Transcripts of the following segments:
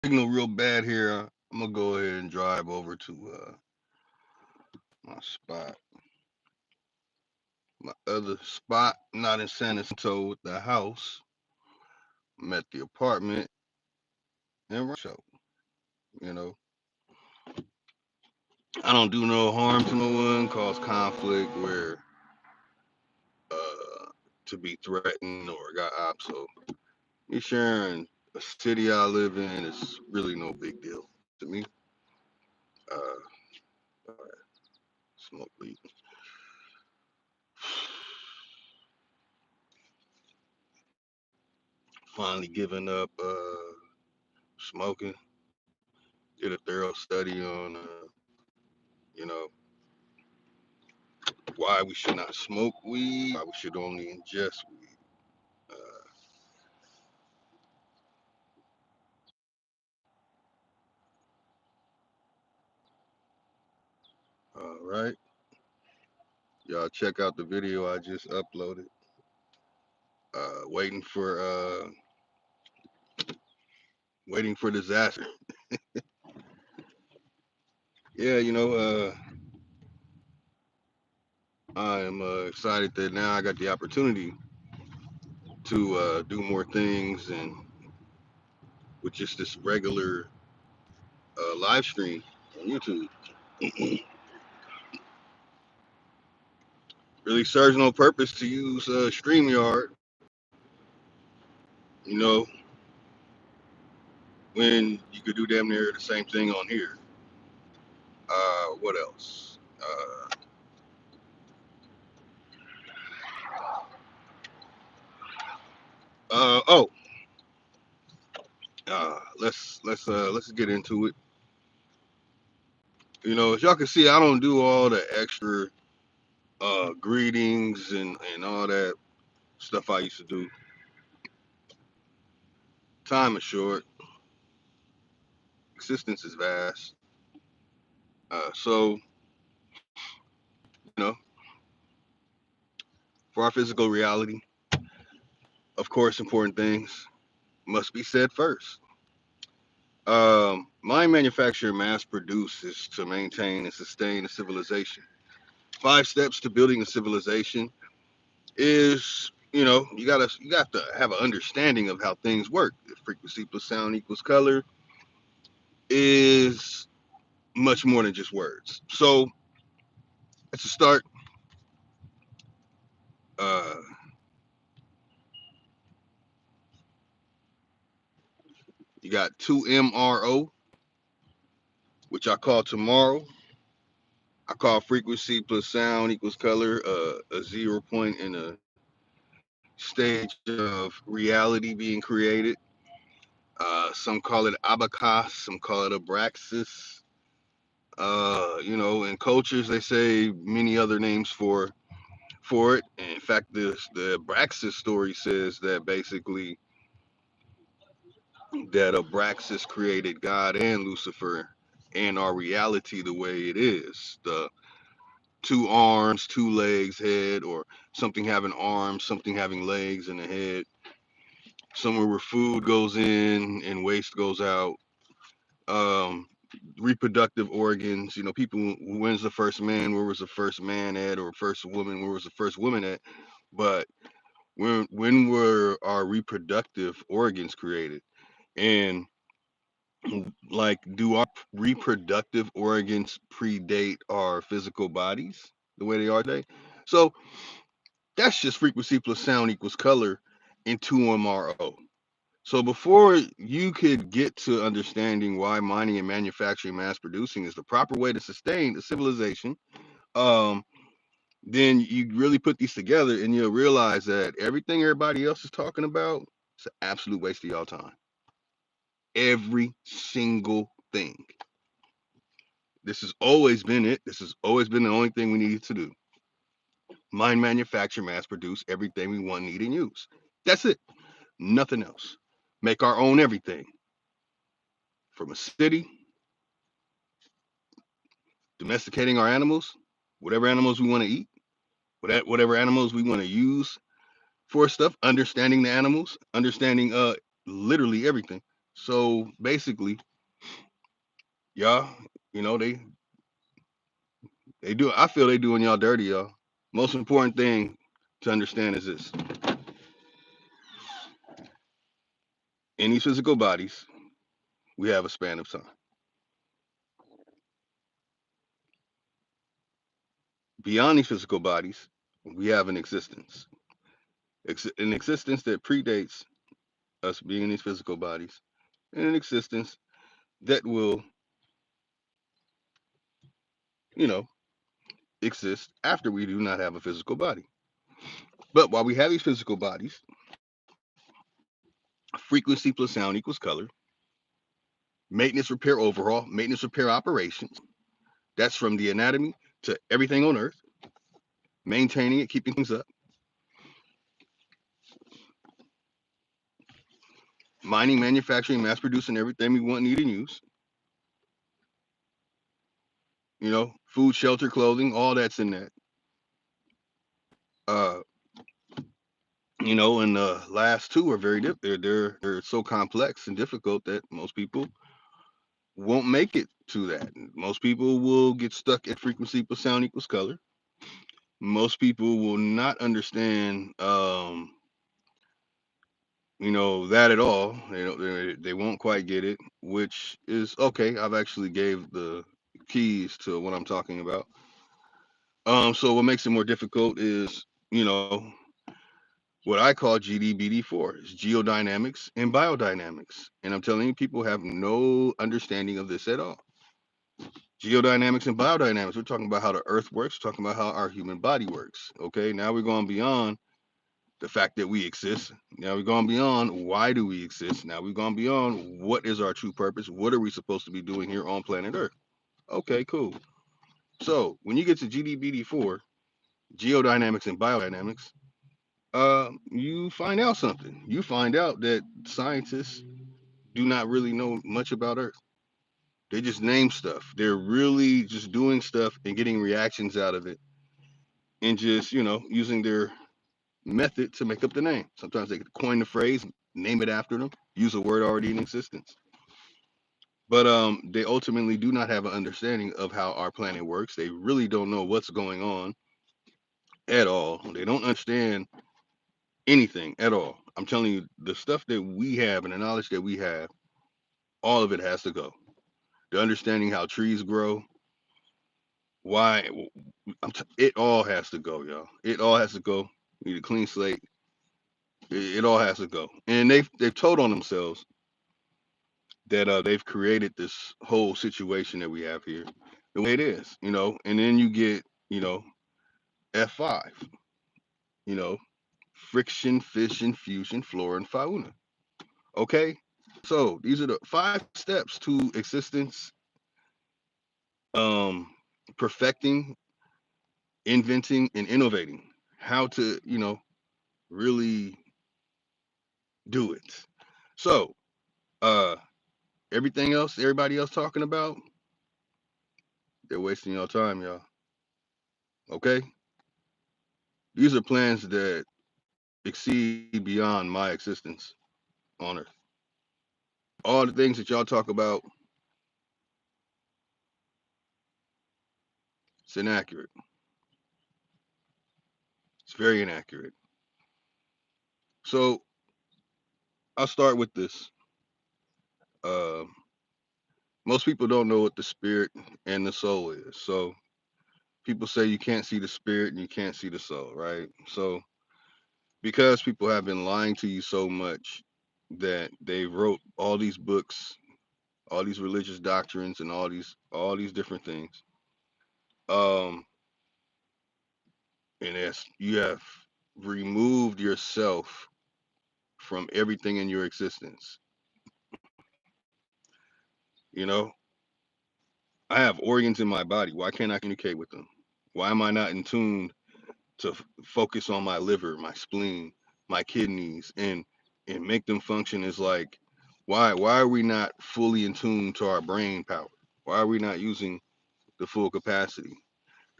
Signal real bad here. I'm gonna go ahead and drive over to my spot, my other spot. Not in San Antonio with the house. I'm at the apartment and show. You know, I don't do no harm to no one, cause conflict where uh to be threatened or got ops. So me sharing a city I live in is really no big deal to me. Uh, Smoke weed. Finally giving up smoking. Did a thorough study on you know why we should not smoke weed, why we should only ingest weed. All right, y'all check out the video I just uploaded. Waiting for disaster. Yeah, I am excited that now I got the opportunity to do more things and with just this regular live stream on YouTube. Really serves no purpose to use StreamYard, you know, when you could do damn near the same thing on here. What else? Oh, let's get into it. As y'all can see, I don't do all the extra greetings and all that stuff I used to do. Time is short, existence is vast. So you know, for our physical reality, of course, important things must be said first. Mind manufacture mass produce is to maintain and sustain a civilization. 5 steps to building a civilization is, you got to have an understanding of how things work. Frequency plus sound equals color is much more than just words. So at the start, uh, you got 2MRO, which I call tomorrow. I call frequency plus sound equals color a 0 point in a stage of reality being created. Some call it abacus, some call it abraxas. In cultures they say many other names for it. And in fact, the Abraxas story says that basically that Abraxas created God and Lucifer and our reality the way it is. The two arms, two legs, head, or something having arms, something having legs and a head. Somewhere where food goes in and waste goes out. Um, Reproductive organs. People. When's the first man? Where was the first man at? Or first woman? Where was the first woman at? But when were our reproductive organs created? And like, do our reproductive organs predate our physical bodies the way they are today? So that's just frequency plus sound equals color in 2MRO. So before you could get to understanding why mining and manufacturing mass producing is the proper way to sustain a civilization, um, then you really put these together and you'll realize that everything everybody else is talking about is an absolute waste of y'all time. Every single thing. This has always been it. This has always been the only thing we needed to do. Mine, manufacture, mass produce everything we want, need, and use. That's it. Nothing else. Make our own everything. From a city, domesticating our animals, whatever animals we want to eat, whatever animals we want to use for stuff, understanding the animals, understanding literally everything. So basically, y'all, you know, they do. I feel they doing y'all dirty, y'all. Most important thing to understand is this: in these physical bodies, we have a span of time. Beyond these physical bodies, we have an existence. An existence that predates us being in these physical bodies, and an existence that will, you know, exist after we do not have a physical body. But while we have these physical bodies, frequency plus sound equals color. Maintenance, repair, overhaul, maintenance, repair, operations. That's from the anatomy to everything on Earth. Maintaining it, keeping things up. Mining, manufacturing, mass producing everything we want, need, and use. You know, food, shelter, clothing, all that's in that. Uh, you know, and the last two are very different. They're so complex and difficult that most people won't make it to that. Most people will get stuck at frequency plus sound equals color. Most people will not understand, you know, that at all. They won't quite get it, which is okay. I've actually gave the keys to what I'm talking about. So what makes it more difficult is, you know, what I call GDBD4 is geodynamics and biodynamics. And I'm telling you, people have no understanding of this at all. Geodynamics and biodynamics. We're talking about how the earth works, we're talking about how our human body works. Okay, now we're going beyond the fact that we exist. Now we're going beyond why do we exist. Now we've gone beyond what is our true purpose. What are we supposed to be doing here on planet Earth? Okay, cool. So when you get to GDBD4, geodynamics and biodynamics, you find out something. You find out that scientists do not really know much about Earth. They just name stuff. They're really just doing stuff and getting reactions out of it, and just, you know, using their method to make up the name. Sometimes they coin the phrase, name it after them, use a word already in existence. But they ultimately do not have an understanding of how our planet works. They really don't know what's going on at all. They don't understand anything at all. I'm telling you, the stuff that we have and the knowledge that we have, all of it has to go. The understanding how trees grow, why, it all has to go, y'all. It all has to go. You need a clean slate. It all has to go. And they've told on themselves that they've created this whole situation that we have here the way it is, you know. And then you get, you know, F5, you know, friction, fission, fusion, flora, and fauna. Okay, so these are the 5 steps to existence, um, perfecting, inventing, and innovating. How to, you know, really do it. So, uh, everything else, everybody else talking about, they're wasting your time, y'all. Okay, these are plans that exceed beyond my existence on Earth. All the things that y'all talk about, it's inaccurate. It's very inaccurate. So I'll start with this. Uh, Most people don't know what the spirit and the soul is. So people say you can't see the spirit and you can't see the soul, right? So because people have been lying to you so much that they wrote all these books, all these religious doctrines, and all these different things. Um, and as you have removed yourself from everything in your existence, you know, I have organs in my body. Why can't I communicate with them? Why am I not in tune to focus on my liver, my spleen, my kidneys, and make them function as like, why are we not fully in tune to our brain power? Why are we not using the full capacity?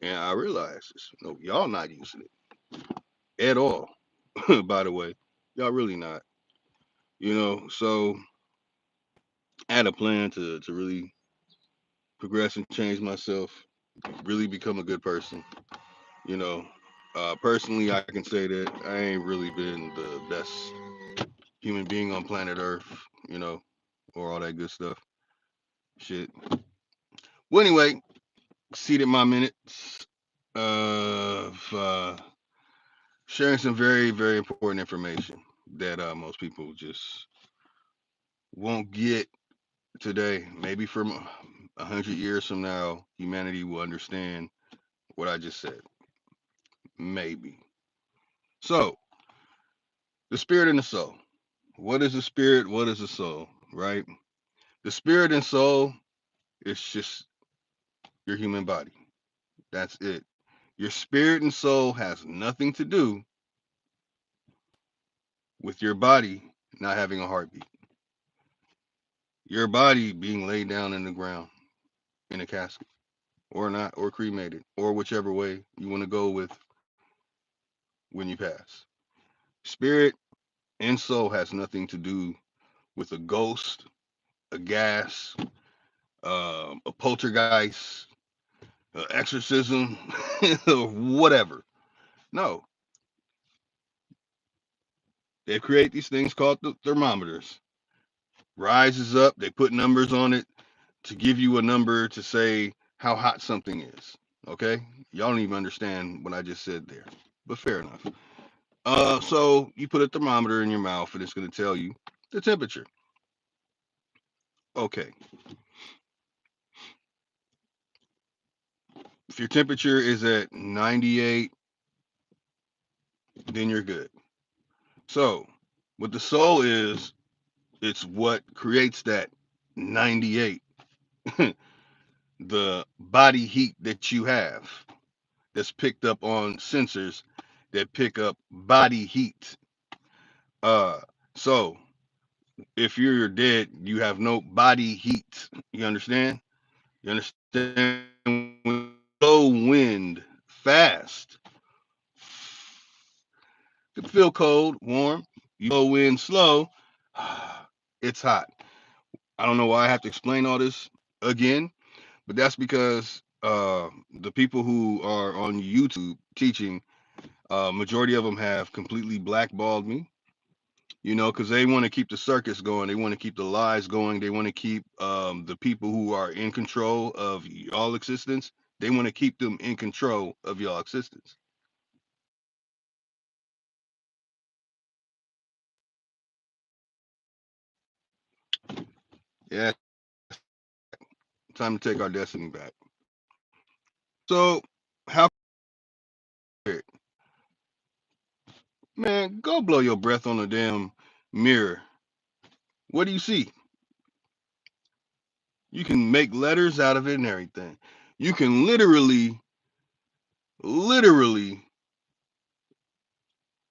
And I realize this, no, y'all not using it at all. By the way, y'all really not. You know, so I had a plan to really progress and change myself, really become a good person. You know, personally, I can say that I ain't really been the best human being on planet Earth. You know, or all that good stuff. Shit. Well, anyway, exceeded my minutes of sharing some very, very important information that most people just won't get today. Maybe from 100 years from now, humanity will understand what I just said. Maybe. So, the spirit and the soul. What is the spirit? What is the soul? Right? The spirit and soul is just your human body. That's it. Your spirit and soul has nothing to do with your body not having a heartbeat. Your body being laid down in the ground in a casket or not, or cremated, or whichever way you want to go with when you pass. Spirit and soul has nothing to do with a ghost, a gas, a poltergeist, exorcism, or whatever. No, they create these things called the thermometers. Rises up, they put numbers on it to give you a number to say how hot something is. Okay? Y'all don't even understand what I just said there. But fair enough. So you put a thermometer in your mouth and it's going to tell you the temperature. Okay. If your temperature is at 98, then you're good. So, what the soul is, it's what creates that 98, the body heat that you have that's picked up on sensors that pick up body heat. Uh, so if you're dead, you have no body heat. You understand? You understand? When low wind, fast, it could feel cold, warm. You blow wind slow, it's hot. I don't know why I have to explain all this again, but that's because the people who are on YouTube teaching, majority of them have completely blackballed me. You know, because they want to keep the circus going. They want to keep the lies going. They want to keep the people who are in control of y'all existence. They want to keep them in control of y'all existence. Yeah, time to take our destiny back. So, how, man, go blow your breath on a damn mirror. What do you see? You can make letters out of it and everything. You can literally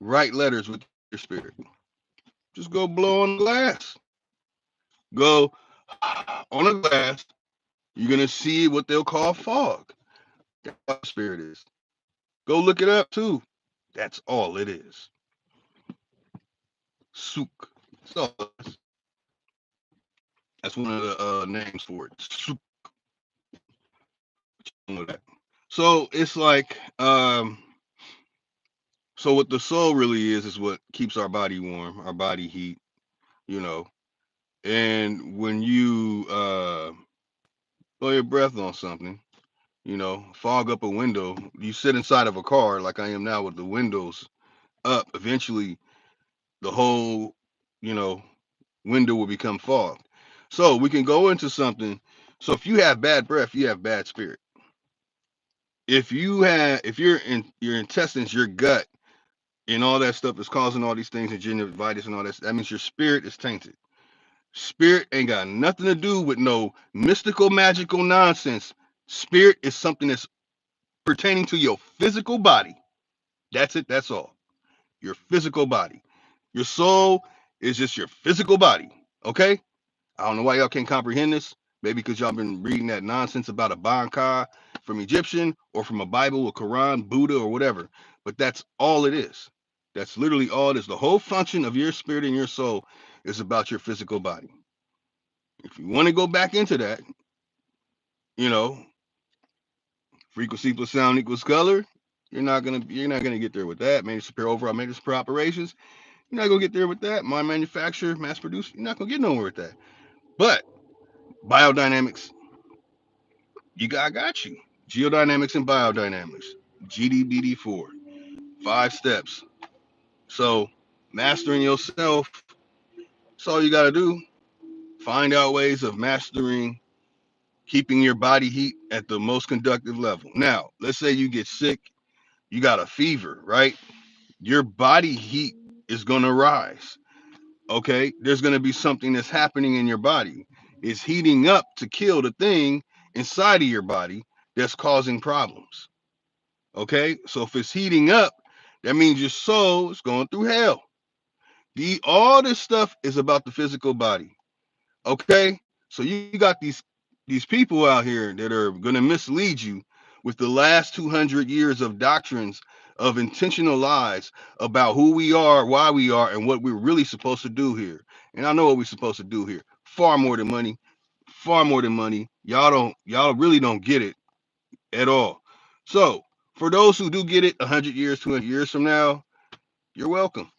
write letters with your spirit. Just go blow on glass. Go on a glass. You're gonna see what they'll call fog. That's what spirit is. Go look it up too. That's all it is. Souk. So that's one of the names for it. Souk. So it's like, so what the soul really is what keeps our body warm, our body heat, you know. And when you blow your breath on something, you know, fog up a window, you sit inside of a car like I am now with the windows up. Eventually, the whole, you know, window will become fogged. So we can go into something. So if you have bad breath, you have bad spirit. If you're in your intestines, your gut, and all that stuff is causing all these things, and gingivitis and all that, that means your spirit is tainted. Spirit ain't got nothing to do with no mystical, magical nonsense. Spirit is something that's pertaining to your physical body. That's it. That's all. Your physical body. Your soul is just your physical body. Okay? I don't know why y'all can't comprehend this. Maybe because y'all been reading that nonsense about a Bankai from Egyptian or from a Bible, a Quran, Buddha, or whatever. But that's all it is. That's literally all it is. The whole function of your spirit and your soul is about your physical body. If you want to go back into that, you know, frequency plus sound equals color. You're not gonna get there with that. Major superior overall major superior operations. You're not gonna get there with that. My manufacturer, mass producer. You're not gonna get nowhere with that. But biodynamics, I got you. Geodynamics and biodynamics. GDBD4. 5 steps. So mastering yourself. That's all you gotta do. Find out ways of mastering keeping your body heat at the most conductive level. Now, let's say you get sick, you got a fever, right? Your body heat is going to rise. Okay? There's going to be something that's happening in your body. It's heating up to kill the thing inside of your body that's causing problems. Okay? So if it's heating up, that means your soul is going through hell. All this stuff is about the physical body. Okay? So you got these people out here that are going to mislead you with the last 200 years of doctrines of intentional lies about who we are, why we are, and what we're really supposed to do here. And I know what we're supposed to do here. Far more than money. Far more than money. Y'all really don't get it at all. So, for those who do get it 100 years, 200 years from now, you're welcome.